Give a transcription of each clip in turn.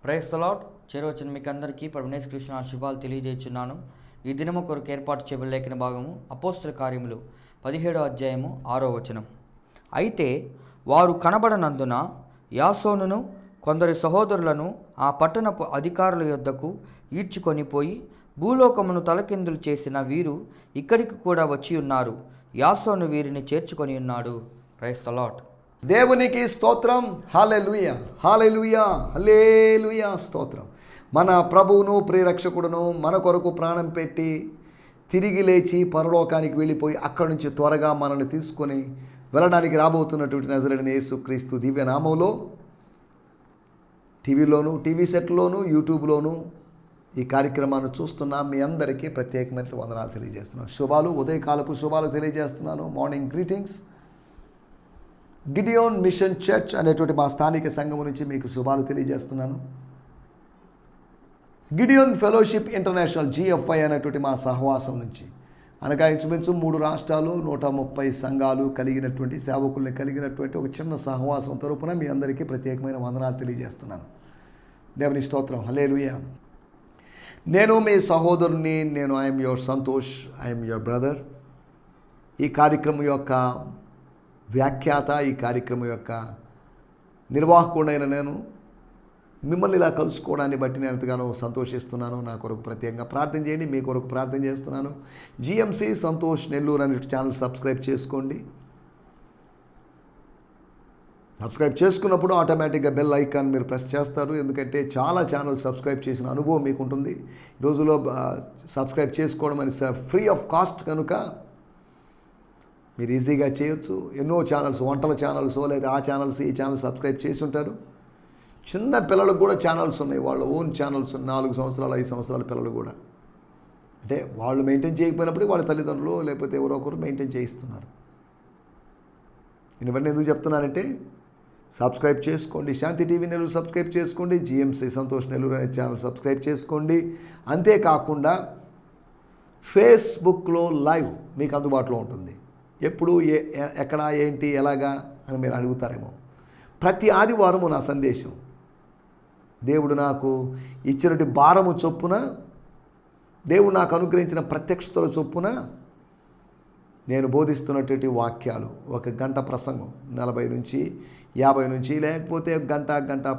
Praise the lord. చేరవచ్చిన మీకు అందరికీ ప్రభువైన యేసుక్రీస్తు శుభాలు తెలియజేస్తున్నాను. ఈ దినము కొరకు ఏర్పాటు చేయబడిన లేఖన భాగము అపోస్తల కార్యములు 17వ అధ్యాయము 6వ వచనం. అయితే వారు కనబడనందున యాసోనును కొందరి సహోదరులను ఆ పట్టణపు అధికారుల యొద్దకు ఈడ్చుకొని పోయి, భూలోకమును తలకిందులు చేసిన వీరు ఇక్కడికి కూడా వచ్చి ఉన్నారు, యాసోను వీరిని చేర్చుకొని ఉన్నాడు. Praise the lord. దేవునికి స్తోత్రం. హల్లెలూయా, హల్లెలూయా, హల్లెలూయా. స్తోత్రం. మన ప్రభువును ప్రియరక్షకుడును మన కొరకు ప్రాణం పెట్టి తిరిగి లేచి పరలోకానికి వెళ్ళిపోయి అక్కడి నుంచి త్వరగా మనల్ని తీసుకొని వెళ్ళడానికి రాబోతున్నటువంటి నజరేయుడైన యేసుక్రీస్తు దివ్య నామములో టీవీలోను, టీవీ సెట్లోను, యూట్యూబ్లోను ఈ కార్యక్రమాన్ని చూస్తున్న మీ అందరికీ ప్రత్యేకమైన వందనాలు తెలియజేస్తున్నాను. శుభాలు, ఉదయకాలపు శుభాలు తెలియజేస్తున్నాను. Morning greetings. Gideon machine church అనేటువంటి మా స్థానిక సంఘం నుంచి మీకు శుభాలు తెలియజేస్తున్నాను. గిడియోన్ ఫెలోషిప్ ఇంటర్నేషనల్ GFI అనేటువంటి మా సహవాసం నుంచి, అనగా ఇంచుమించు 3 రాష్ట్రాలు 130 సంఘాలు కలిగినటువంటి సేవకుల్ని కలిగినటువంటి ఒక చిన్న సహవాసం తరపున మీ అందరికీ ప్రత్యేకమైన వందనాలు తెలియజేస్తున్నాను. దేవుని స్తోత్రం. హల్లెలూయా. నేను మీ సహోదరుని, I'm your Santosh, I'm your brother. ఈ కార్యక్రమం యొక్క వ్యాఖ్యాత, ఈ కార్యక్రమం యొక్క నిర్వాహకుడైన నేను మిమ్మల్ని ఇలా కలుసుకోవడాన్ని బట్టి నేను ఎంతగానో సంతోషిస్తున్నాను. నా కొరకు ప్రత్యేకంగా ప్రార్థన చేయండి. మీ కొరకు ప్రార్థన చేస్తున్నాను. GMC సంతోష్ నెల్లూరు అనే ఛానల్ సబ్స్క్రైబ్ చేసుకోండి. సబ్స్క్రైబ్ చేసుకున్నప్పుడు ఆటోమేటిక్గా బెల్ ఐకాన్ మీరు ప్రెస్ చేస్తారు. ఎందుకంటే చాలా ఛానల్ సబ్స్క్రైబ్ చేసిన అనుభవం మీకు ఉంటుంది. ఈ రోజులో సబ్స్క్రైబ్ చేసుకోవడం అని ఫ్రీ ఆఫ్ కాస్ట్ కనుక మీరు ఈజీగా చేయొచ్చు. ఎన్నో ఛానల్స్, వంటల ఛానల్స్ లేదా ఆ ఛానల్స్ ఈ ఛానల్స్ సబ్స్క్రైబ్ చేసి ఉంటారు. చిన్న పిల్లలకు కూడా ఛానల్స్ ఉన్నాయి, వాళ్ళ ఓన్ ఛానల్స్. 4 సంవత్సరాలు 5 సంవత్సరాల పిల్లలు కూడా, అంటే వాళ్ళు మెయింటైన్ చేయకపోయినప్పుడు వాళ్ళ తల్లిదండ్రులు లేకపోతే ఎవరో ఒకరు మెయింటైన్ చేయిస్తున్నారు. నేను ఇవన్నీ ఎందుకు చెప్తున్నానంటే, సబ్స్క్రైబ్ చేసుకోండి. శాంతి టీవీ నెల్లూరు సబ్స్క్రైబ్ చేసుకోండి. GMC సంతోష్ నెల్లూరు అనే ఛానల్ సబ్స్క్రైబ్ చేసుకోండి. అంతేకాకుండా ఫేస్బుక్లో లైవ్ మీకు అందుబాటులో ఉంటుంది. ఎప్పుడు ఎక్కడ ఏంటి ఎలాగా అని మీరు అడుగుతారేమో. ప్రతి ఆదివారము నా సందేశం దేవుడు నాకు ఇచ్చినటువంటి భారము చొప్పున, దేవుడు నాకు అనుగ్రహించిన ప్రత్యక్షతల చొప్పున నేను బోధిస్తున్నటువంటి వాక్యాలు, 1 గంట ప్రసంగం, 40 నుంచి 50 నుంచి లేకపోతే గంట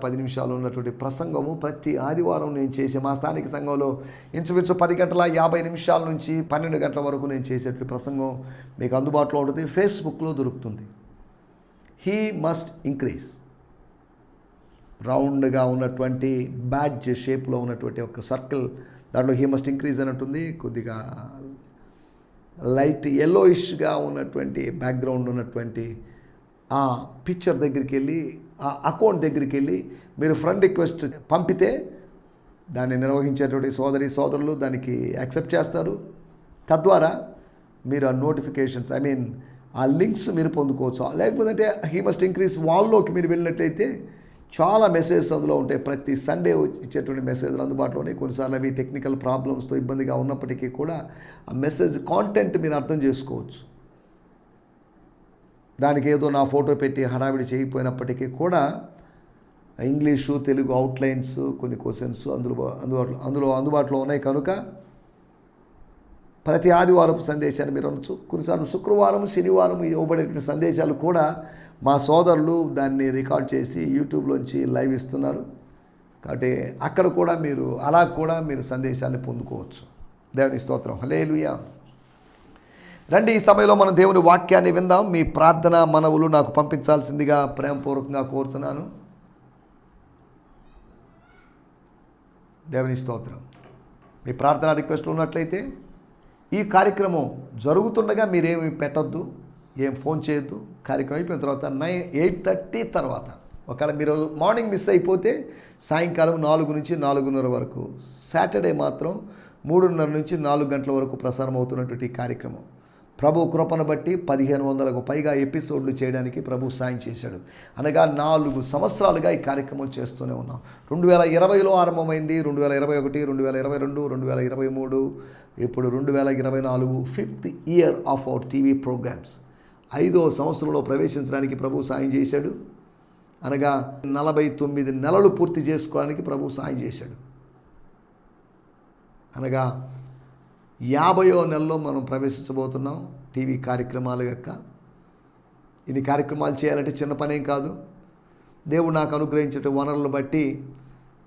10 నిమిషాలు ఉన్నటువంటి ప్రసంగము ప్రతి ఆదివారం నేను చేసే మా స్థానిక సంఘంలో ఇంచుమించు 10 గంటల 50 నిమిషాల నుంచి 12 గంటల వరకు నేను చేసేటువంటి ప్రసంగం మీకు అందుబాటులో ఉంటుంది. ఫేస్బుక్లో దొరుకుతుంది. హీ మస్ట్ ఇంక్రీజ్, రౌండ్గా ఉన్నటువంటి బ్యాడ్జ్ షేప్లో ఉన్నటువంటి ఒక సర్కిల్, దాంట్లో హీ మస్ట్ ఇంక్రీజ్ అని ఉంటుంది. కొద్దిగా లైట్ ఎల్లోయిష్గా ఉన్నటువంటి బ్యాక్గ్రౌండ్ ఉన్నటువంటి ఆ పిక్చర్ దగ్గరికి వెళ్ళి, ఆ అకౌంట్ దగ్గరికి వెళ్ళి మీరు ఫ్రెండ్ రిక్వెస్ట్ పంపితే దాన్ని నిర్వహించేటువంటి సోదరులు దానికి యాక్సెప్ట్ చేస్తారు. తద్వారా మీరు ఆ నోటిఫికేషన్స్, ఆ లింక్స్ మీరు పొందుకోవచ్చు. లేకపోతే హీ మస్ట్ ఇంక్రీజ్ వాల్లోకి మీరు వెళ్ళినట్లయితే చాలా మెసేజెస్ అందులో ఉంటాయి. ప్రతి సండే ఇచ్చేటువంటి మెసేజ్లు అందుబాటులో ఉన్నాయి. కొన్నిసార్లు అవి టెక్నికల్ ప్రాబ్లమ్స్తో ఇబ్బందిగా ఉన్నప్పటికీ కూడా ఆ మెసేజ్ కాంటెంట్ మీరు అర్థం చేసుకోవచ్చు. దానికి ఏదో నా ఫోటో పెట్టి హడావిడి చేయకపోయినప్పటికీ కూడా ఇంగ్లీషు, తెలుగు అవుట్లైన్స్, కొన్ని క్వశ్చన్స్ అందులో అందుబాటులో ఉన్నాయి. కనుక ప్రతి ఆదివారపు సందేశాన్ని మీరు అనొచ్చు. కొన్నిసార్లు శుక్రవారం, శనివారం ఇవ్వబడేటువంటి సందేశాలు కూడా మా సోదరులు దాన్ని రికార్డ్ చేసి యూట్యూబ్లోంచి లైవ్ ఇస్తున్నారు. కాబట్టి అక్కడ కూడా మీరు సందేశాన్ని పొందుకోవచ్చు. దేవుని స్తోత్రం. హల్లెలూయా. రండి, ఈ సమయంలో మనం దేవుని వాక్యాన్ని విందాం. మీ ప్రార్థన మనవులు నాకు పంపించాల్సిందిగా ప్రేమపూర్వకంగా కోరుతున్నాను. దేవుని స్తోత్రం. మీ ప్రార్థన రిక్వెస్ట్లు ఉన్నట్లయితే ఈ కార్యక్రమం జరుగుతుండగా మీరేమి పెట్టద్దు, ఏం ఫోన్ చేయొద్దు. కార్యక్రమం అయిపోయిన తర్వాత 8:30 తర్వాత, ఒకవేళ మీరు మార్నింగ్ మిస్ అయిపోతే సాయంకాలం 4 నుంచి 4:30 వరకు, సాటర్డే మాత్రం 3:30 నుంచి 4 గంటల వరకు ప్రసారం అవుతున్నటువంటి ఈ కార్యక్రమం ప్రభు కృపను బట్టి 1500కు పైగా ఎపిసోడ్లు చేయడానికి ప్రభు సాయం చేశాడు. అనగా 4 సంవత్సరాలుగా ఈ కార్యక్రమం చేస్తూనే ఉన్నాం. 2020లో ఆరంభమైంది, 2021, 2022, 2023, ఇప్పుడు 2024, 5th year of our TV programs. 5వ సంవత్సరంలో ప్రవేశించడానికి ప్రభు సాయం చేశాడు. అనగా 49 నెలలు పూర్తి చేసుకోవడానికి ప్రభు సాయం చేశాడు. అనగా 50వ నెలలో మనం ప్రవేశించబోతున్నాం. టీవీ కార్యక్రమాల యొక్క ఇన్ని కార్యక్రమాలు చేయాలంటే చిన్న పనేం కాదు. దేవుడు నాకు అనుగ్రహించిన వనరులను బట్టి,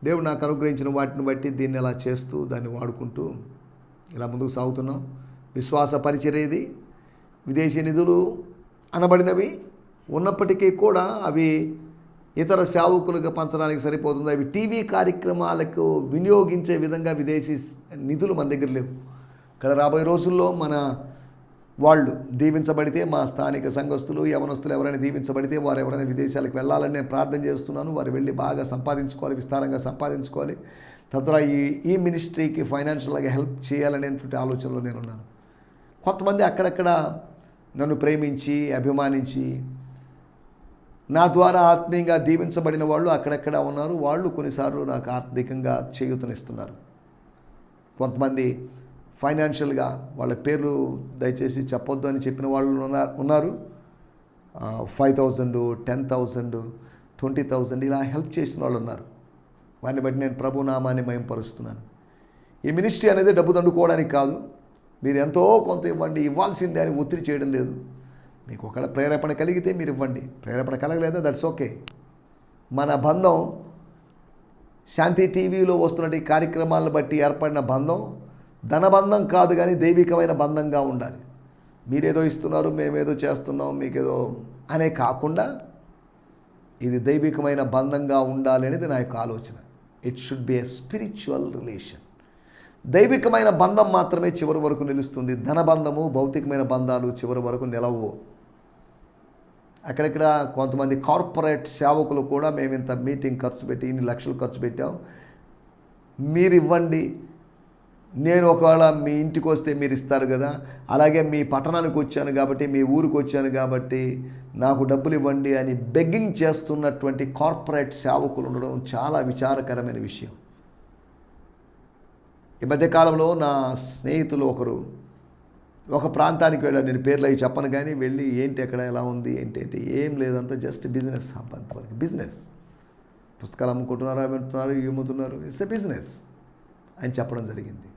దేవుడు నాకు అనుగ్రహించిన వాటిని బట్టి దీన్ని ఇలా చేస్తూ దాన్ని వాడుకుంటూ ఇలా ముందుకు సాగుతున్నాం. విశ్వాస పరిచర్య ఇది. విదేశీ నిధులు అనబడినవి ఉన్నప్పటికీ కూడా అవి ఇతర సేవకులుగా పంచడానికి సరిపోతుంది. అవి టీవీ కార్యక్రమాలకు వినియోగించే విధంగా విదేశీ నిధులు మన దగ్గర లేవు. ఇక్కడ రాబోయే రోజుల్లో మన వాళ్ళు దీవించబడితే, మా స్థానిక సంఘస్థులు యవనస్తులు ఎవరైనా దీవించబడితే, వారు ఎవరైనా విదేశాలకు వెళ్ళాలని నేను ప్రార్థన చేస్తున్నాను. వారు వెళ్ళి బాగా సంపాదించుకోవాలి, విస్తారంగా సంపాదించుకోవాలి. తద్వారా ఈ మినిస్ట్రీకి ఫైనాన్షియల్గా హెల్ప్ చేయాలనేటువంటి ఆలోచనలో నేనున్నాను. కొంతమంది అక్కడక్కడ నన్ను ప్రేమించి అభిమానించి నా ద్వారా ఆత్మీయంగా దీవించబడిన వాళ్ళు అక్కడక్కడ ఉన్నారు. వాళ్ళు కొన్నిసార్లు నాకు ఆర్థికంగా చేయూతనిస్తున్నారు. కొంతమంది ఫైనాన్షియల్గా వాళ్ళ పేర్లు దయచేసి చెప్పొద్దు అని చెప్పిన వాళ్ళు ఉన్నారు. 5,000, 10,000, 20,000 ఇలా హెల్ప్ చేసిన వాళ్ళు ఉన్నారు. వారిని బట్టి నేను ప్రభు నామాన్ని మహిమపరుస్తున్నాను. ఈ మినిస్ట్రీ అనేది డబ్బు దండుకోవడానికి కాదు. మీరు ఎంతో కొంత ఇవ్వండి, ఇవ్వాల్సిందే అని ఒత్తిడి చేయడం లేదు. మీకు ఒకవేళ ప్రేరేపణ కలిగితే మీరు ఇవ్వండి, ప్రేరేపణ కలగలేదా దట్స్ ఓకే. మన బంధం శాంతి టీవీలో వస్తున్న ఈ కార్యక్రమాలను బట్టి ఏర్పడిన బంధం ధనబంధం కాదు, కానీ దైవికమైన బంధంగా ఉండాలి. మీరేదో ఇస్తున్నారు, మేమేదో చేస్తున్నాం, మీకేదో అనే కాకుండా ఇది దైవికమైన బంధంగా ఉండాలి అనేది నా యొక్క ఆలోచన. It should be a spiritual relation. దైవికమైన బంధం మాత్రమే చివరి వరకు నిలుస్తుంది. ధనబంధము, భౌతికమైన బంధాలు చివరి వరకు నిలవు. అక్కడక్కడ కొంతమంది కార్పొరేట్ సేవకులు కూడా మేము ఇంత మీటింగ్ ఖర్చు పెట్టి ఇన్ని లక్షలు ఖర్చు పెట్టాం, మీరు ఇవ్వండి, నేను ఒకవేళ మీ ఇంటికి వస్తే మీరు ఇస్తారు కదా, అలాగే మీ పట్టణానికి వచ్చాను కాబట్టి, మీ ఊరికి వచ్చాను కాబట్టి నాకు డబ్బులు ఇవ్వండి అని బెగ్గింగ్ చేస్తున్నటువంటి కార్పొరేట్ సేవకులు ఉండడం చాలా విచారకరమైన విషయం. ఈ మధ్యకాలంలో నా స్నేహితులు ఒకరు ఒక ప్రాంతానికి వెళ్ళారు. నేను పేర్లు అవి చెప్పను, కానీ వెళ్ళి ఏంటి ఎక్కడ ఎలా ఉంది ఏంటి ఏం లేదంతా జస్ట్ బిజినెస్ హబ్ అంతవరకు. బిజినెస్, పుస్తకాలు అమ్ముకుంటున్నారు, అమ్ముతున్నారు, ఇట్స్ ఎ బిజినెస్ అని చెప్పడం జరిగింది.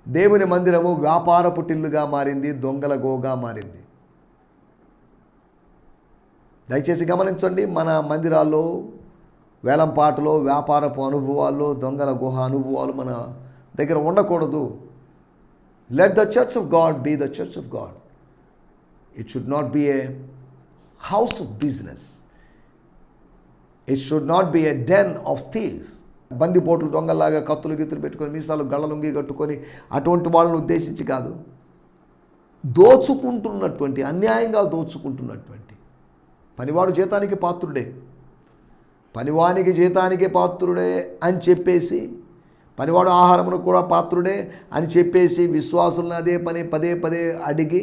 దేవుని మందిరము వ్యాపారపు టిల్లుగా మారింది, దొంగల గోగా మారింది. దయచేసి గమనించండి, మన మందిరాల్లో వేలంపాటలో వ్యాపారపు అనుభవాల్లో దొంగల గుహ అనుభవాలు మన దగ్గర ఉండకూడదు. Let the church of God be the church of God. It should not be a house of business. It should not be a den of thieves. బందిపోట్లు దొంగల్లాగా కత్తులు గిత్తులు పెట్టుకొని మీసాలు గళ్ళలుంగి కట్టుకొని అటువంటి వాళ్ళని ఉద్దేశించి కాదు, దోచుకుంటున్నటువంటి, అన్యాయంగా దోచుకుంటున్నటువంటి పనివాడు జీతానికి పాత్రుడే, పనివానికి జీతానికి పాత్రుడే అని చెప్పేసి, పనివాడు ఆహారమును కూడా పాత్రుడే అని చెప్పేసి విశ్వాసులను అదే పని పదే పదే అడిగి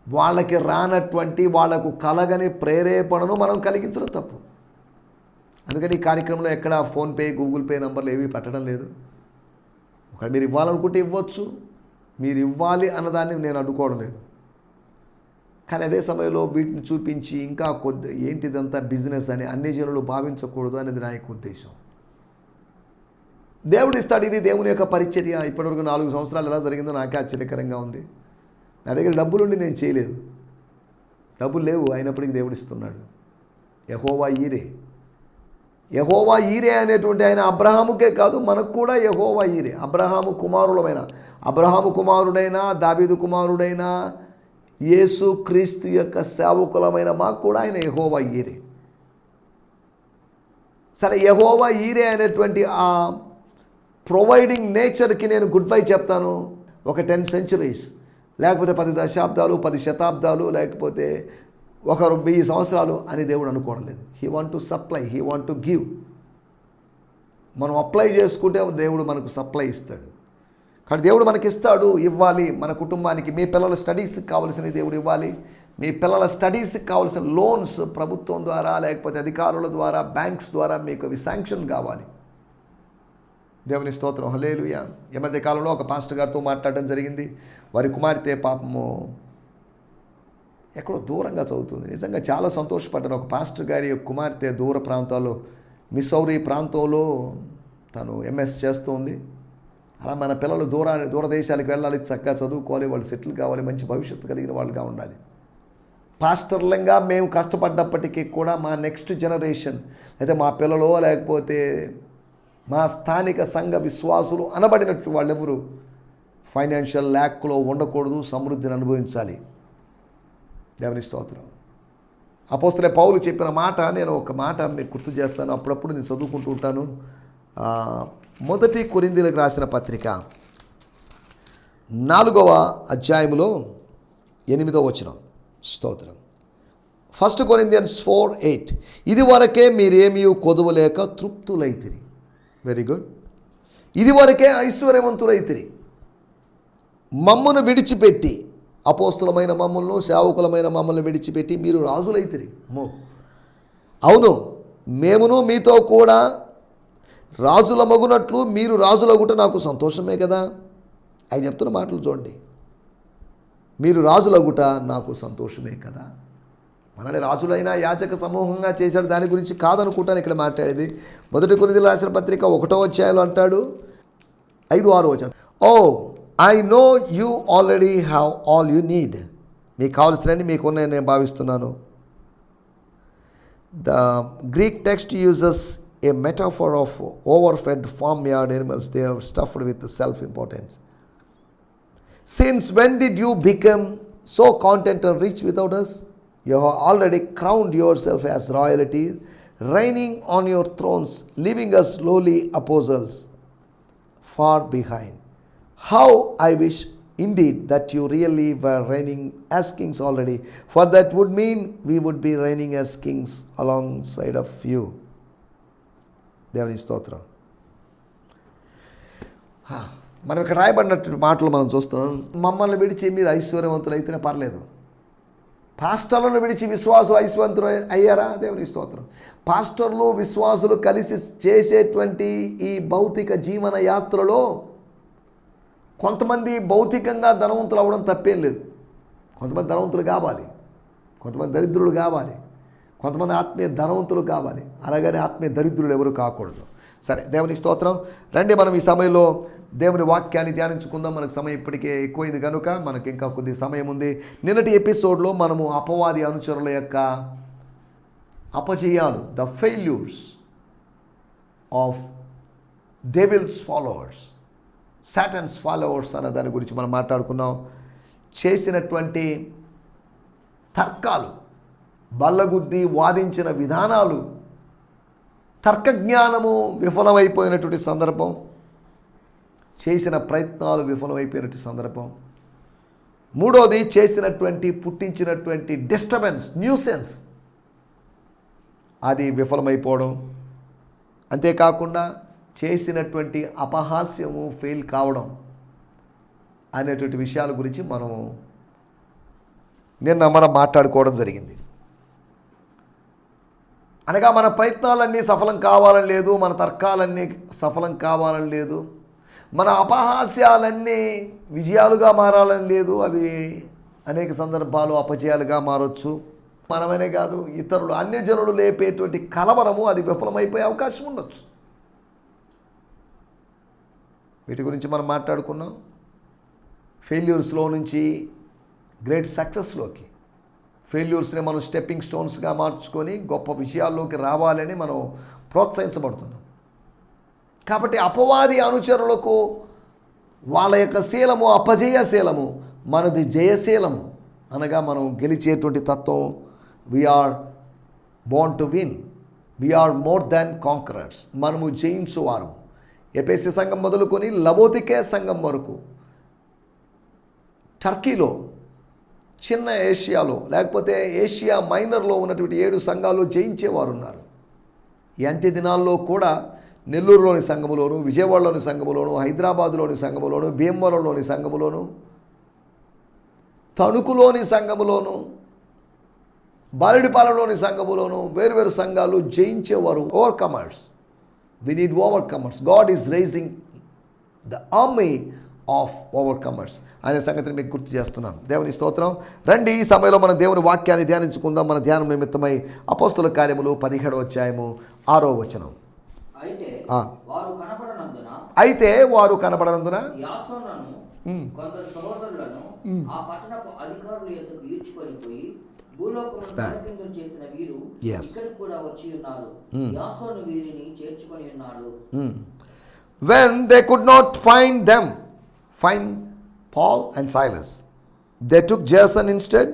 వాళ్ళకి రానటువంటి, వాళ్లకు కలగని ప్రేరేపణను మనం కలిగించడం తప్పు. అందుకని ఈ కార్యక్రమంలో ఎక్కడ ఫోన్పే, గూగుల్ పే నంబర్లు ఏవి పెట్టడం లేదు. ఒకవేళ మీరు ఇవ్వాలనుకుంటే ఇవ్వచ్చు, మీరు ఇవ్వాలి అన్నదాన్ని నేను అడ్డుకోవడం లేదు. కానీ అదే సమయంలో వీటిని చూపించి ఇంకా ఏంటిదంతా బిజినెస్ అని అన్ని జనులు భావించకూడదు అనేది నా యొక్క ఉద్దేశం. దేవుడు ఇస్తాడు, ఇది దేవుని యొక్క పరిచర్య. ఇప్పటివరకు 4 సంవత్సరాలు ఎలా జరిగిందో నాకే ఆశ్చర్యకరంగా ఉంది. నా దగ్గర డబ్బులుండి నేను చేయలేదు, డబ్బులు లేవు, అయినప్పటికీ దేవుడు ఇస్తున్నాడు. యెహోవా ఈరే. యెహోవా ఈరే అనేటువంటి ఆయన అబ్రహాముకే కాదు, మనకు కూడా యెహోవా ఈరే. అబ్రహాము కుమారుడైన దావీదు కుమారుడైన యేసు క్రీస్తు యొక్క సేవకులమైన మాకు కూడా ఆయన యెహోవా ఈరే. సరే, యెహోవా ఈరే అనేటువంటి ఆ ప్రొవైడింగ్ నేచర్కి నేను గుడ్ బై చెప్తాను. ఒక 10 centuries, లేకపోతే 10 దశాబ్దాలు, 10 శతాబ్దాలు, లేకపోతే 1000 సంవత్సరాలు అని దేవుడు అనుకోవడం లేదు. He want to supply, he want to give. మనం అప్లై చేసుకుంటే దేవుడు మనకు సప్లై ఇస్తాడు. కానీ దేవుడు మనకి ఇస్తాడు, ఇవ్వాలి. మన కుటుంబానికి, మీ పిల్లల స్టడీస్కి కావాల్సిన దేవుడు ఇవ్వాలి. మీ పిల్లల స్టడీస్కి కావాల్సిన లోన్స్ ప్రభుత్వం ద్వారా, లేకపోతే అధికారుల ద్వారా, బ్యాంక్స్ ద్వారా మీకు అవి శాంక్షన్ కావాలి. దేవుని స్తోత్రం, హల్లెలూయా. ఈ మధ్య కాలంలో ఒక పాస్టర్ గారితో మాట్లాడడం జరిగింది. వారి కుమార్తె పాపము ఎక్కడో దూరంగా చదువుతుంది. నిజంగా చాలా సంతోషపడ్డాను. ఒక పాస్టర్ గారి కుమార్తె దూర ప్రాంతాల్లో మిసౌరీ ప్రాంతంలో తను ఎంఎస్ చేస్తుంది. అలా మన పిల్లలు దూరదేశాలకు వెళ్ళాలి, చక్కగా చదువుకోవాలి, వాళ్ళు సెటిల్ కావాలి, మంచి భవిష్యత్తు కలిగిన వాళ్ళుగా ఉండాలి. పాస్టర్లంగా మేము కష్టపడ్డప్పటికీ కూడా మా నెక్స్ట్ జనరేషన్ అయితే మా పిల్లలు లేకపోతే మా స్థానిక సంఘ విశ్వాసులు అనబడినట్టు వాళ్ళెవరు ఫైనాన్షియల్ ల్యాక్లో ఉండకూడదు, సమృద్ధిని అనుభవించాలి. దేవుని స్తోత్రం. అపోస్తలుడైన పౌలు చెప్పిన మాట, నేను ఒక మాట మీకు గుర్తు చేస్తాను, అప్పుడప్పుడు నేను చదువుకుంటూ ఉంటాను. మొదటి కొరింథీయులకు రాసిన పత్రిక 4వ అధ్యాయంలో 8వ వచనం. స్తోత్రం. 1 Corinthians 4:8 ఇది వరకే మీరేమీ కొదవలేక తృప్తులైతిరి. Very good. ఇది వరకే ఐశ్వర్యవంతులైతిరి. మమ్మను విడిచిపెట్టి, అపోస్తులమైన మమ్మల్ని, సేవకులమైన మమ్మల్ని విడిచిపెట్టి మీరు రాజులైతిరి. అవును, మేమును మీతో కూడా రాజులమగునట్లు మీరు రాజులగుట నాకు సంతోషమే కదా. ఆయన చెప్తున్న మాటలు చూడండి. మీరు రాజులగుట నాకు సంతోషమే కదా. మనల్ని రాజులైన యాజక సమూహంగా చేశాడు, దాని గురించి కాదనుకుంటాను ఇక్కడ మాట్లాడేది. 1 కొరింథీయులకు రాసిన పత్రిక 1వ అధ్యాయంలో అంటాడు, 5-6 వచనం. Oh I know you already have all you need. మీకు కావాల్సినవి మీకు ఉన్నాయని నేను భావిస్తున్నాను. The Greek text uses a metaphor of overfed farmyard animals. They are stuffed with self-importance. Since when did you become so content and rich without us? You have already crowned yourself as royalty, reigning on your thrones, leaving us lowly apostles far behind. How I wish indeed that you really were reigning as kings already, for that would mean we would be reigning as kings alongside of you. దేవుని స్తోత్రం. మనం ఇక్కడ రాయబడినటువంటి మాటలు మనం చూస్తున్నాం. మమ్మల్ని విడిచి మీరు ఐశ్వర్యవంతులు అయితేనే పర్లేదు. పాస్టర్లను విడిచి విశ్వాసులు ఐశ్వర్యవంతులు అయ్యారా? దేవుని స్తోత్రం. పాస్టర్లు విశ్వాసులు కలిసి చేసేటువంటి ఈ భౌతిక జీవన యాత్రలో కొంతమంది భౌతికంగా ధనవంతులు అవ్వడం తప్పేం లేదు. కొంతమంది ధనవంతులు కావాలి, కొంతమంది దరిద్రులు కావాలి, కొంతమంది ఆత్మీయ ధనవంతులు కావాలి, అలాగని ఆత్మీయ దరిద్రులు ఎవరు కాకూడదు. సరే, దేవునికి స్తోత్రం. రండి మనం ఈ సమయంలో దేవుని వాక్యాన్ని ధ్యానించుకుందాం. మనకు సమయం ఇప్పటికే ఎక్కువైంది కనుక మనకి ఇంకా కొద్ది సమయం ఉంది. నిన్నటి ఎపిసోడ్లో మనము అపవాది అనుచరుల యొక్క అపజయాలు, the failures of devil's followers, Satan's followers అన్న దాని గురించి మనం మాట్లాడుకున్నాం. చేసినటువంటి తర్కాలు, బల్లగుద్ది వాదించిన విధానాలు, తర్కజ్ఞానము విఫలమైపోయినటువంటి సందర్భం, చేసిన ప్రయత్నాలు విఫలమైపోయినటువంటి సందర్భం. మూడోది పుట్టించినటువంటి డిస్టర్బెన్స్, న్యూసెన్స్, అది విఫలమైపోవడం. అంతేకాకుండా చేసినటువంటి అపహాస్యము ఫెయిల్ కావడం అనేటువంటి విషయాల గురించి మనం మాట్లాడుకోవడం జరిగింది. అనగా మన ప్రయత్నాలన్నీ సఫలం కావాలని లేదు, మన తర్కాలన్నీ సఫలం కావాలని లేదు, మన అపహాస్యాలన్నీ విజయాలుగా మారాలని లేదు. అవి అనేక సందర్భాలు అపజయాలుగా మారవచ్చు. మనమనే కాదు, ఇతరులు అన్యజనులు లేపేటువంటి కలవరము అది విఫలమైపోయే అవకాశం ఉండొచ్చు. వీటి గురించి మనం మాట్లాడుకున్నాం. ఫెయిల్యూర్స్లో నుంచి గ్రేట్ సక్సెస్లోకి, ఫెయిల్యూర్స్ని మనం స్టెప్పింగ్ స్టోన్స్గా మార్చుకొని గొప్ప విషయాల్లోకి రావాలని మనం ప్రోత్సహించబడుతున్నాం. కాబట్టి అపవాది అనుచరులకు వాళ్ళ యొక్క శీలము అపజయశీలము, మనది జయశీలము. అనగా మనం గెలిచేటువంటి తత్వం. We are born to win, we are more than conquerors. మనము జయించువారు. ఎఫెసీ సంఘం మొదలుకొని లవోదికే సంఘం వరకు, టర్కీలో, చిన్న ఏషియాలో, లేకపోతే ఏషియా మైనర్లో ఉన్నటువంటి 7 సంఘాలు జయించేవారు ఉన్నారు. ఈ అంత్య దినాల్లో కూడా నెల్లూరులోని సంఘములోను, విజయవాడలోని సంఘములోను, హైదరాబాదులోని సంఘములోను, భీమవరంలోని సంఘములోను, తణుకులోని సంఘములోను, బాలిడిపాలెంలోని సంఘములోను వేరువేరు సంఘాలు జయించేవారు. Overcomers. We need overcomers. God is rising the army of overcomers అనే సంగతిని మీకు గుర్తు చేస్తున్నాను. దేవుని స్తోత్రం. రండి, ఈ సమయంలో మనం దేవుని వాక్యాన్ని ధ్యానించుకుందాం. మన ధ్యానం నిమిత్తమై అపోస్తుల కార్యములు 17వ అధ్యాయము 6వ వచనం. అయితే వారు కనపడనందున యాసోనును కొందరు సహోదరులను ఆ పట్టణపు అధికారుల యొద్దకు ఈడ్చుకొని పోయి భూలోకమును తలకిందులు చేసిన వీరు ఇక్కడికి కూడా వచ్చి ఉన్నారు. యాసోను వీరిని చేర్చుకొని ఉన్నాడు. When they could not find Paul and Silas, they took Jason instead,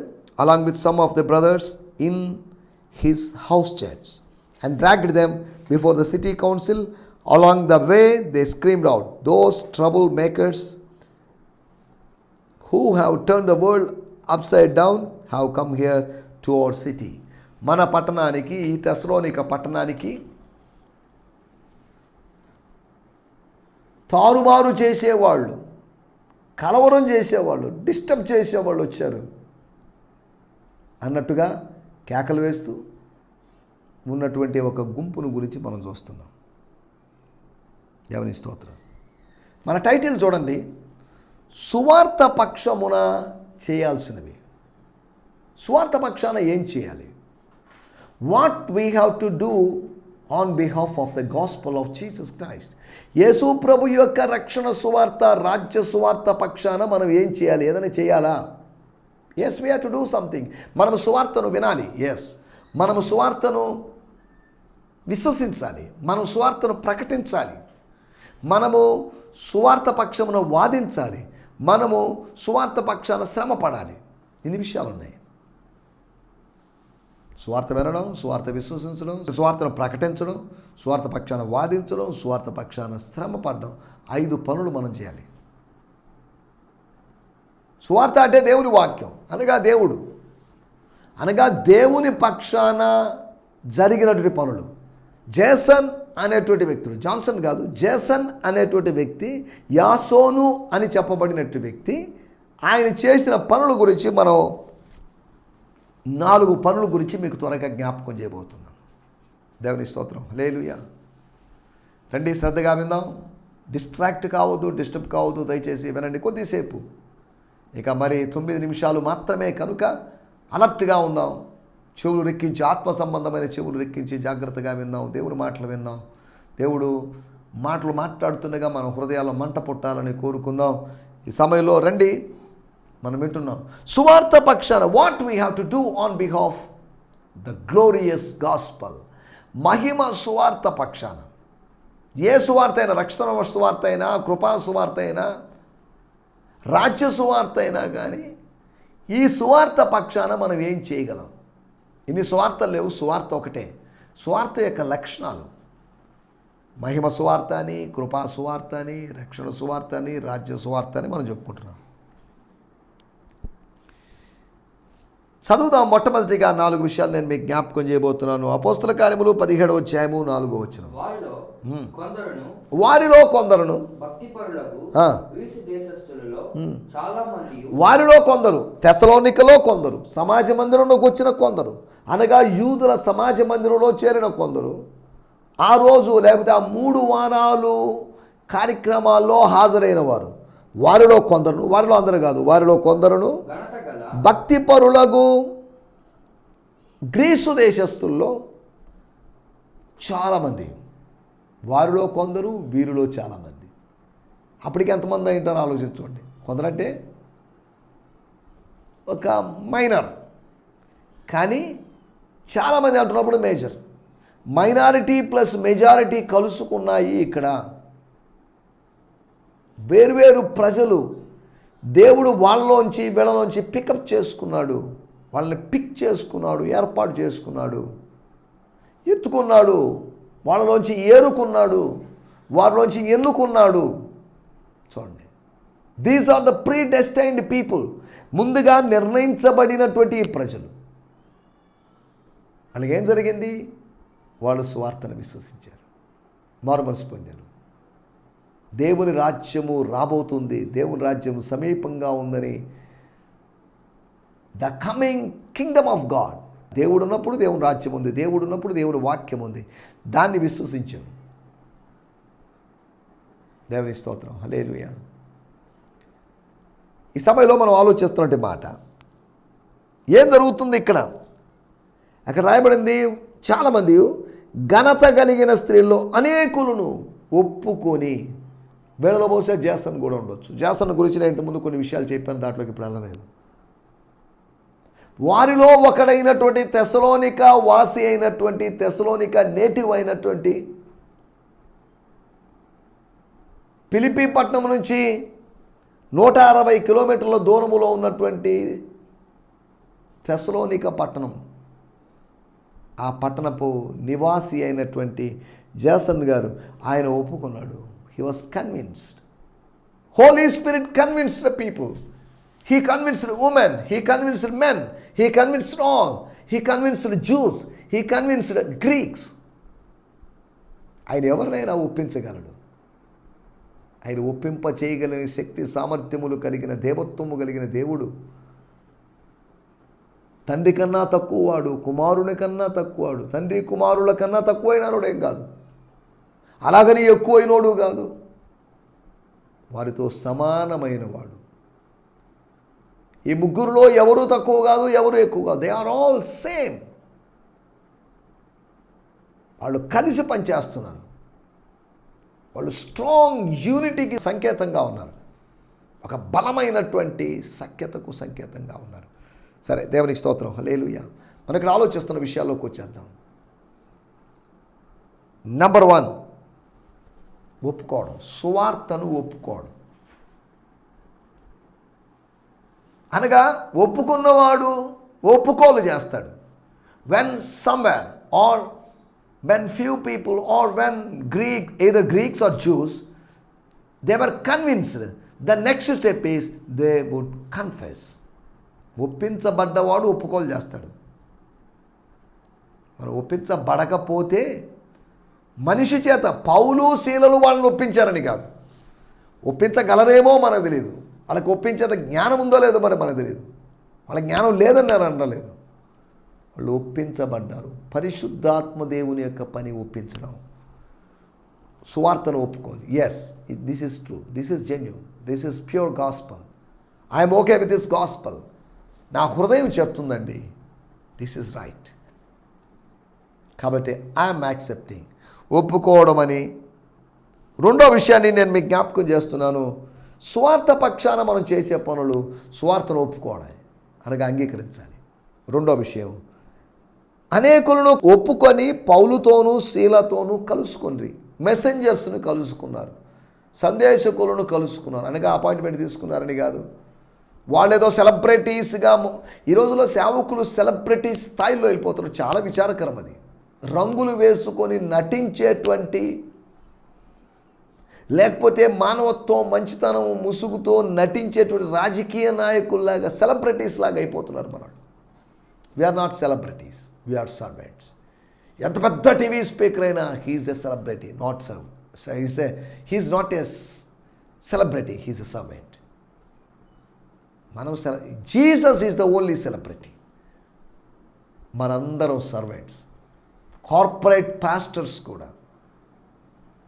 along with some of the brothers, in his house church and dragged them before the city council. Along the way they screamed out, "Those troublemakers who have turned the world upside down have come here to our city." మన పట్టణానికి, ఈ తెస్సలోనిక పట్టణానికి తారుమారు చేసేవాళ్ళు, కలవరం చేసేవాళ్ళు, disturb చేసేవాళ్ళు వచ్చారు అన్నట్టుగా కేకలు వేస్తూ ఉన్నటువంటి ఒక గుంపును గురించి మనం చూస్తున్నాం. దేవుని స్తోత్రం. మన టైటిల్ చూడండి, సువార్త పక్షమున చేయాల్సినవి. సువార్త పక్షాన ఏం చేయాలి? What we have to do on behalf of the gospel of Jesus Christ. Yesu ప్రభు యొక్క రక్షణ సువార్త, రాజ్య సువార్త పక్షాన మనం ఏం చేయాలి? ఏదైనా చేయాలా? Yes, we have to do something. మనము సువార్తను వినాలి. ఎస్, మనము సువార్తను విశ్వసించాలి. మనం సువార్తను ప్రకటించాలి. మనము సువార్త పక్షమున వాదించాలి. మనము సువార్త పక్షాన శ్రమ పడాలి. ఇన్ని విషయాలు ఉన్నాయి. సువార్త వినడం, సువార్త విశ్వసించడం, సువార్తను ప్రకటించడం, సువార్త పక్షాన వాదించడం, సువార్త పక్షాన శ్రమ పడడం, 5 పనులు మనం చేయాలి. సువార్త అంటే దేవుని వాక్యం, అనగా దేవుడు, అనగా దేవుని పక్షాన జరిగినటువంటి పనులు. జేసన్ అనేటువంటి వ్యక్తుడు, జాన్సన్ కాదు, జేసన్ అనేటువంటి వ్యక్తి, యాసోను అని చెప్పబడినటువంటి వ్యక్తి, ఆయన చేసిన పనుల గురించి మనం 4 పనుల గురించి మీకు త్వరగా జ్ఞాపకం చేయబోతున్నాం. దేవుని స్తోత్రం. హల్లెలూయా. రండి, శ్రద్ధగా విందాం. డిస్ట్రాక్ట్ కావద్దు, డిస్టర్బ్ కావద్దు. దయచేసి వినండి కొద్దిసేపు. ఇక మరి 9 నిమిషాలు మాత్రమే కనుక అలర్ట్గా ఉందాం. చెవులు రెక్కించి, ఆత్మ సంబంధమైన చెవులు రెక్కించి జాగ్రత్తగా విందాం. దేవుని మాటలు విందాం. దేవుడు మాటలు మాట్లాడుతుండగా మన హృదయాల్లో మంట పుట్టాలని కోరుకుందాం. ఈ సమయంలో రండి, మనం వింటున్నాం సువార్త పక్షాన. What we have to do on behalf the glorious gospel. మహిమ సువార్త పక్షాన. ఏ సువార్త అయినా, రక్షణ సువార్త అయినా, కృపా సువార్త అయినా, రాజ్య సువార్త అయినా కానీ, ఈ సువార్త పక్షాన మనం ఏం చేయగలం? ఇన్ని సువార్తలు లేవు, సువార్త ఒకటే. సువార్త యొక్క లక్షణాలు: మహిమ సువార్త అని, కృపా సువార్త అని, రక్షణ సువార్త అని, రాజ్య సువార్త అని మనం చెప్పుకుంటున్నాం. చదువుదాం. మొట్టమొదటిగా 4 విషయాలు నేను మీకు జ్ఞాపకం చేయబోతున్నాను. అపోస్తల కార్యములు 17వ అధ్యాయము 4వ వచనం. వారిలో కొందరును, వారిలో కొందరు, తెస్సలోనికలో కొందరు, సమాజ మందిరంలోకి వచ్చిన కొందరు, అనగా యూదుల సమాజ మందిరంలో చేరిన కొందరు, ఆ రోజు లేకపోతే ఆ 3 వారాలు కార్యక్రమాల్లో హాజరైన వారు, వారిలో కొందరును, వారిలో అందరూ కాదు, వారిలో కొందరును భక్తిపరులకు గ్రీసు దేశస్తుల్లో చాలామంది, వారిలో కొందరు, వీరిలో చాలామంది. అప్పటికి ఎంతమంది అయింటారో ఆలోచించుకోండి. కొందరంటే ఒక మైనర్, కానీ చాలామంది అంటున్నప్పుడు మేజర్. మైనారిటీ ప్లస్ మెజారిటీ కలుసుకున్నాయి. ఇక్కడ వేరువేరు ప్రజలు దేవుడు వాళ్ళలోంచి వీళ్ళలోంచి పికప్ చేసుకున్నాడు, వాళ్ళని పిక్ చేసుకున్నాడు, ఏర్పాటు చేసుకున్నాడు, ఎత్తుకున్నాడు, వాళ్ళలోంచి ఏరుకున్నాడు, వారిలోంచి ఎన్నుకున్నాడు. చూడండి, these are the predestined people. ముందుగా నిర్ణయించబడినటువంటి ప్రజలు. అలాగేం జరిగింది? వాళ్ళు సువార్తను విశ్వసించారు, మారుమనసు పొందారు. దేవుని రాజ్యము రాబోతుంది, దేవుని రాజ్యము సమీపంగా ఉందని, the coming Kingdom of God. దేవుడు ఉన్నప్పుడు దేవుని రాజ్యం ఉంది, దేవుడు ఉన్నప్పుడు దేవుని వాక్యం ఉంది. దాన్ని విశ్వసించారు. దేవుని స్తోత్రం. హల్లెలూయా. ఈ సమయంలో మనం ఆలోచిస్తున్నట్టు మాట ఏం జరుగుతుంది ఇక్కడ? అక్కడ రాయబడింది, చాలామంది ఘనత కలిగిన స్త్రీల్లో అనేకులను ఒప్పుకొని, వీళ్ళలో బహుశా జాసన్ కూడా ఉండొచ్చు. జాసన్ గురించి నేను ఇంతకుముందు కొన్ని విషయాలు చెప్పాను, దాంట్లోకి ఇప్పుడు వెళ్ళలేదు. వారిలో ఒకడైనటువంటి తెసలోనిక వాసి అయినటువంటి, తెసలోనిక నేటివ్ అయినటువంటి, ఫిలిప్పీ పట్టణం నుంచి 160 కిలోమీటర్ల దూరములో ఉన్నటువంటి తెసలోనిక పట్టణం, ఆ పట్టణపు నివాసి అయినటువంటి జాసన్ గారు ఆయన ఒప్పుకున్నాడు. He was convinced. Holy Spirit convinced the people. He convinced women, he convinced men, he convinced all, he convinced Jews, he convinced Greeks. ఆయన ఎవరినైనా ఒప్పించగలడు. ఆయన ఒప్పింప చేయగలిగిన శక్తి సామర్థ్యములు కలిగిన, దేవత్వము కలిగిన దేవుడు. తండ్రి కన్నా తక్కువవాడు, కుమారుని కన్నా తక్కువవాడు, తండ్రి కుమారుల కన్నా తక్కువైనోడేం కాదు, అలాగని ఎక్కువైనోడు కాదు, వారితో సమానమైన వాడు. ఈ ముగ్గురులో ఎవరు తక్కువ కాదు, ఎవరు ఎక్కువ కాదు. They are all same. వాళ్ళు కలిసి పనిచేస్తున్నారు. వాళ్ళు స్ట్రాంగ్ యూనిటీకి సంకేతంగా ఉన్నారు. ఒక బలమైనటువంటి సఖ్యతకు సంకేతంగా ఉన్నారు. సరే, దేవునికి స్తోత్రం, హల్లెలూయా. మనం ఇక్కడ ఆలోచిస్తున్న విషయాల్లోకి వచ్చేద్దాం. నెంబర్ 1, ఒప్పుకోవడం, సువార్తను ఒప్పుకోవడం. అనగా ఒప్పుకున్నవాడు ఒప్పుకోలు చేస్తాడు. When somewhere are when few people or when either Greeks or Jews, they were convinced, the next step is they would confess. ఒప్పించబడ్డవాడు ఒప్పుకోలు చేస్తాడు. మరి ఒప్పించబడకపోతే మనిషి చేత, పౌలు శీలలు వాళ్ళని ఒప్పించారని కాదు, ఒప్పించగలరేమో మనకు తెలియదు. వాళ్ళకి ఒప్పించేంత జ్ఞానం ఉందో లేదో మరి మనకు తెలియదు. వాళ్ళ జ్ఞానం లేదని నేను అనలేదు. వాళ్ళు ఒప్పించబడ్డారు. పరిశుద్ధాత్మ దేవుని యొక్క పని ఒప్పించడం, సువార్తను ఒప్పుకోవాలి. Yes, this is true, this is genuine, this is pure gospel, I'm okay with this gospel. నా హృదయం చెప్తుందండి దిస్ ఈజ్ రైట్, కాబట్టి ఐఎమ్ యాక్సెప్టింగ్. ఒప్పుకోవడం అని. రెండో విషయాన్ని నేను మీకు జ్ఞాపకం చేస్తున్నాను. స్వార్థ పక్షాన మనం చేసే పనులు స్వార్థను ఒప్పుకోవడం అనగా అంగీకరించాలి. రెండో విషయం, అనేకులను ఒప్పుకొని పౌలుతోనూ శీలతోనూ కలుసుకొని, మెసెంజర్స్ను కలుసుకున్నారు, సందేశకులను కలుసుకున్నారు. అనగా అపాయింట్మెంట్ తీసుకున్నారని కాదు. వాళ్ళేదో సెలబ్రిటీస్గా, ఈ రోజుల్లో సేవకులు సెలబ్రిటీ స్థాయిలో వెళ్ళిపోతున్నారు. చాలా విచారకరం అది. రంగులు వేసుకొని నటించేటువంటి, లేకపోతే మానవత్వం, మంచితనం, ముసుగుతో నటించేటువంటి రాజకీయ నాయకుల్లాగా, సెలబ్రిటీస్ లాగా అయిపోతున్నారు మనల్ని. We are not celebrities, we are servants. ఎంత పెద్ద టీవీ స్పీకర్ అయినా he is a celebrity, not he is not a celebrity, he is a servant. మనం Jesus is the only celebrity. మనందరం సర్వెంట్స్. కార్పొరేట్ పాస్టర్స్ కూడా,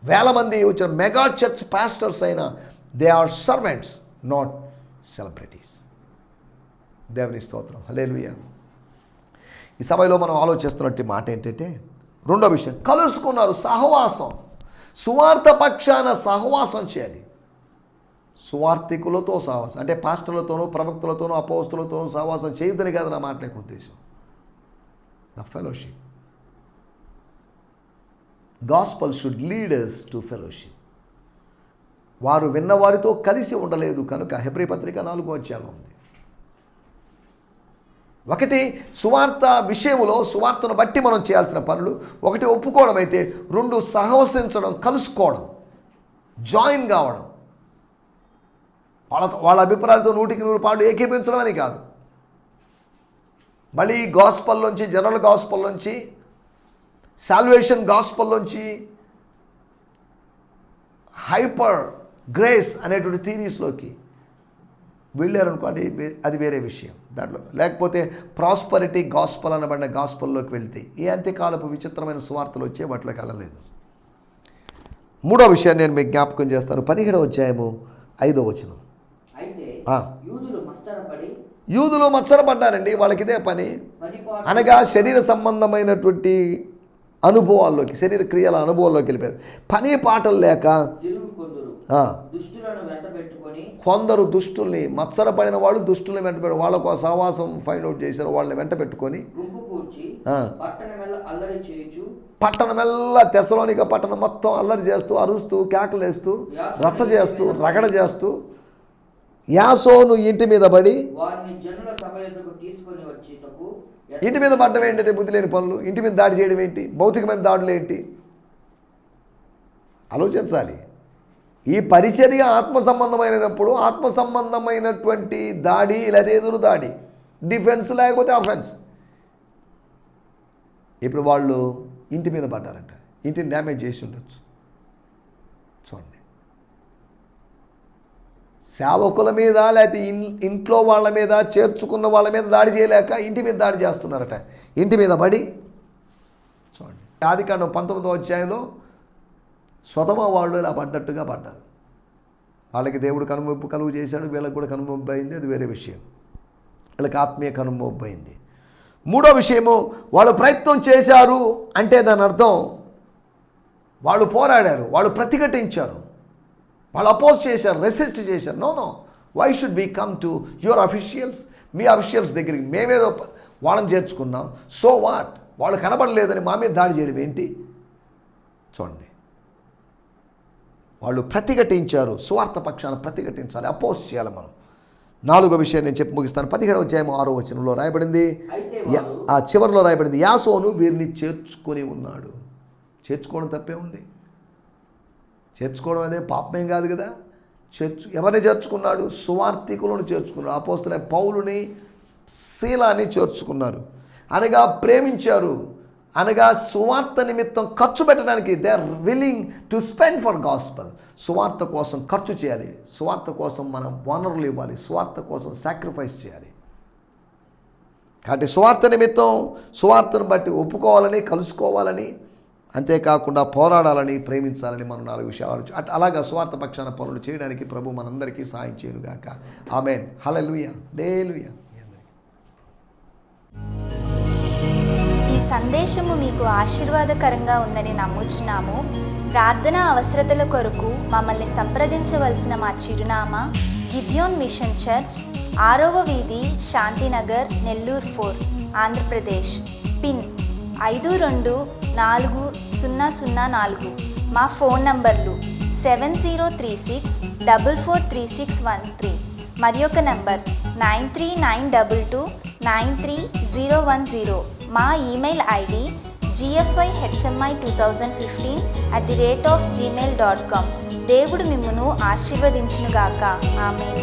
వేల మంది వచ్చిన మెగా చర్చ్ పాస్టర్స్ అయినా they are servants, not celebrities. దేవుని స్తోత్రం, హల్లెలూయా. ఈ సమయంలో మనం ఆలోచిస్తున్నట్టు మాట ఏంటంటే, రెండో విషయం, కలుసుకున్నారు. సహవాసం, సువార్త పక్షాన సహవాసం చేయాలి. సువార్థికులతో సహవాసం అంటే పాస్టర్లతోనూ, ప్రవక్తలతోనూ, అపోస్తులతోనూ సహవాసం చేయొద్దని కాదు నా మాట యొక్క ఉద్దేశం. The fellowship. Gospel should lead us to fellowship. వారు విన్నవారితో కలిసి ఉండలేదు కనుక హెబ్రీ పత్రిక 4వ అధ్యాయం ఉంది. ఒకటి సువార్త విషయంలో, సువార్తను బట్టి మనం చేయాల్సిన పనులు, ఒకటి ఒప్పుకోవడం అయితే, రెండు సహవసించడం, కలుసుకోవడం, జాయిన్ కావడం. వాళ్ళ అభిప్రాయాలతో 100% ఏకీపించడం అని కాదు. మళ్ళీ గాస్పల్లోంచి, జనరల్ గాస్పల్లోంచి, సాల్వేషన్ గాస్పల్లోంచి హైపర్ గ్రేస్ అనేటువంటి థీరీస్లోకి వెళ్ళారనుకోండి, అది వేరే విషయం. దాంట్లో లేకపోతే ప్రాస్పరిటీ గాస్పల్ అనబడిన గాస్పల్లోకి వెళ్తే ఈ అంత్యకాలపు విచిత్రమైన సువార్తలు వచ్చే వాటిలోకి వెళ్ళలేదు. మూడో విషయాన్ని నేను మీకు జ్ఞాపకం చేస్తాను. 17వ అధ్యాయము 5వ వచనం. అయితే ఆ. యూదులు మత్సరపడ్డారండి. వాళ్ళకి ఇదే పని. పనిపాటు అనగా శరీర సంబంధమైనటువంటి అనుభవాల్లోకి, శరీర క్రియల అనుభవాల్లోకి వెళ్ళిపోయారు. పని పాటలు లేక తిరుగుకొందురు. ఆ, దుష్టులను వెంటబెట్టుకొని కొందరు దుష్టుల్ని, మత్సరపడిన వాళ్ళు దుష్టుల్ని వెంట పెట్టి వాళ్ళకు ఆ సహవాసం ఫైండ్ అవుట్ చేశారు. వాళ్ళని వెంట పెట్టుకొని గుంపు కూర్చి ఆ, పట్టణమెల్ల అల్లరి చేయుచు పట్టణమెల్లా తెస్సలోనిక పట్టణం మొత్తం అల్లరి చేస్తూ, అరుస్తూ, కేకలేస్తూ, రచ్చ చేస్తూ, రగడ చేస్తూ యాసోను ఇంటి మీద పడి, వారిని జనుల సభ యొద్దకు తీసుకొని వచ్చేటకు ఇంటి మీద పడ్డం ఏంటంటే బుద్ధి లేని పనులు, ఇంటి మీద దాడి చేయడం ఏంటి, భౌతికమైన దాడులు ఏంటి ఆలోచించాలి. ఈ పరిచర్య ఆత్మ సంబంధమైనప్పుడు ఆత్మ సంబంధమైనటువంటి దాడి లేదా ఎదురు దాడి, డిఫెన్స్ లేకపోతే అఫెన్స్. ఇప్పుడు వాళ్ళు ఇంటి మీద పడ్డారట, ఇంటిని డ్యామేజ్ చేసి ఉండొచ్చు. చూడండి, సేవకుల మీద లేకపోతే ఇంట్లో వాళ్ళ మీద, చేర్చుకున్న వాళ్ళ మీద దాడి చేయలేక ఇంటి మీద దాడి చేస్తున్నారట. ఇంటి మీద పడి చూడండి, ఆదికాండం 19వ అధ్యాయంలో సొదొమ వాళ్ళు ఇలా పడ్డట్టుగా పడ్డారు. వాళ్ళకి దేవుడు కనుమొప్పు కలుగు చేశాడు, వీళ్ళకి కూడా కనుమొప్పు అయింది, అది వేరే విషయం. వీళ్ళకి ఆత్మీయ కనుమొప్పు అయింది. మూడో విషయము, వాళ్ళు ప్రయత్నం చేశారు అంటే దాని అర్థం వాళ్ళు పోరాడారు, వాళ్ళు ప్రతిఘటించారు, వాళ్ళు అపోజ్ చేశారు, రెసిస్ట్ చేశారు. No, why should we come to your officials? మీ అఫీషియల్స్ దగ్గరికి మేమేదో వాళ్ళని చేర్చుకున్నాం, సో వాట్? వాళ్ళు కనబడలేదని మా మీద దాడి చేయడం ఏంటి? చూడండి, వాళ్ళు ప్రతిఘటించారు. సువార్త పక్షాన ప్రతిఘటించాలి, అపోజ్ చేయాలి మనం. నాలుగో విషయం నేను చెప్పి ముగిస్తాను. 17వ అధ్యాయం 6వ వచనంలో రాయబడింది, ఆ చివరిలో రాయబడింది, యాసోను వీరిని చేర్చుకొని ఉన్నాడు. చేర్చుకోవడం తప్పే ఉంది? చేర్చుకోవడం అదే పాపమేం కాదు కదా. ఎవరిని చేర్చుకున్నాడు? సువార్థికులను చేర్చుకున్నాడు. అపోస్తలుడైన పౌలుని, శీలాని చేర్చుకున్నారు. అనగా ప్రేమించారు, అనగా సువార్త నిమిత్తం ఖర్చు పెట్టడానికి they are willing to spend for gospel. సువార్త కోసం ఖర్చు చేయాలి, సువార్త కోసం మనం వనరులు ఇవ్వాలి, సువార్త కోసం సాక్రిఫైస్ చేయాలి. కాబట్టి సువార్త నిమిత్తం, సువార్తను బట్టి ఒప్పుకోవాలని, కలుసుకోవాలని, అంతేకాకుండా పోరాడాలని, ప్రేమించాలని మనం 4 విషయాలు అలాగా సువార్త పక్షాన పనులు చేయడానికి ప్రభు మనందరికీ సహాయం చేయనుగాక. ఆమేన్. హల్లెలూయా, హల్లెలూయా. ఈ సందేశము మీకు ఆశీర్వాదకరంగా ఉందని నమ్ముచున్నాము. ప్రార్థన అవసరతల కొరకు మమ్మల్ని సంప్రదించవలసిన మా చిరునామా గిద్యోన్ మిషన్ చర్చ్, 6వ వీధి, శాంతినగర్, నెల్లూరు 4, ఆంధ్రప్రదేశ్. పిన్ 524004. మా ఫోన్ నంబర్లు 7036443613 మరి ఒక నంబర్ 9392293010. మా ఈమెయిల్ ఐడి gfihmi2015@gmail.com. దేవుడు మిమ్మును ఆశీర్వదించునుగాక. ఆమేన్.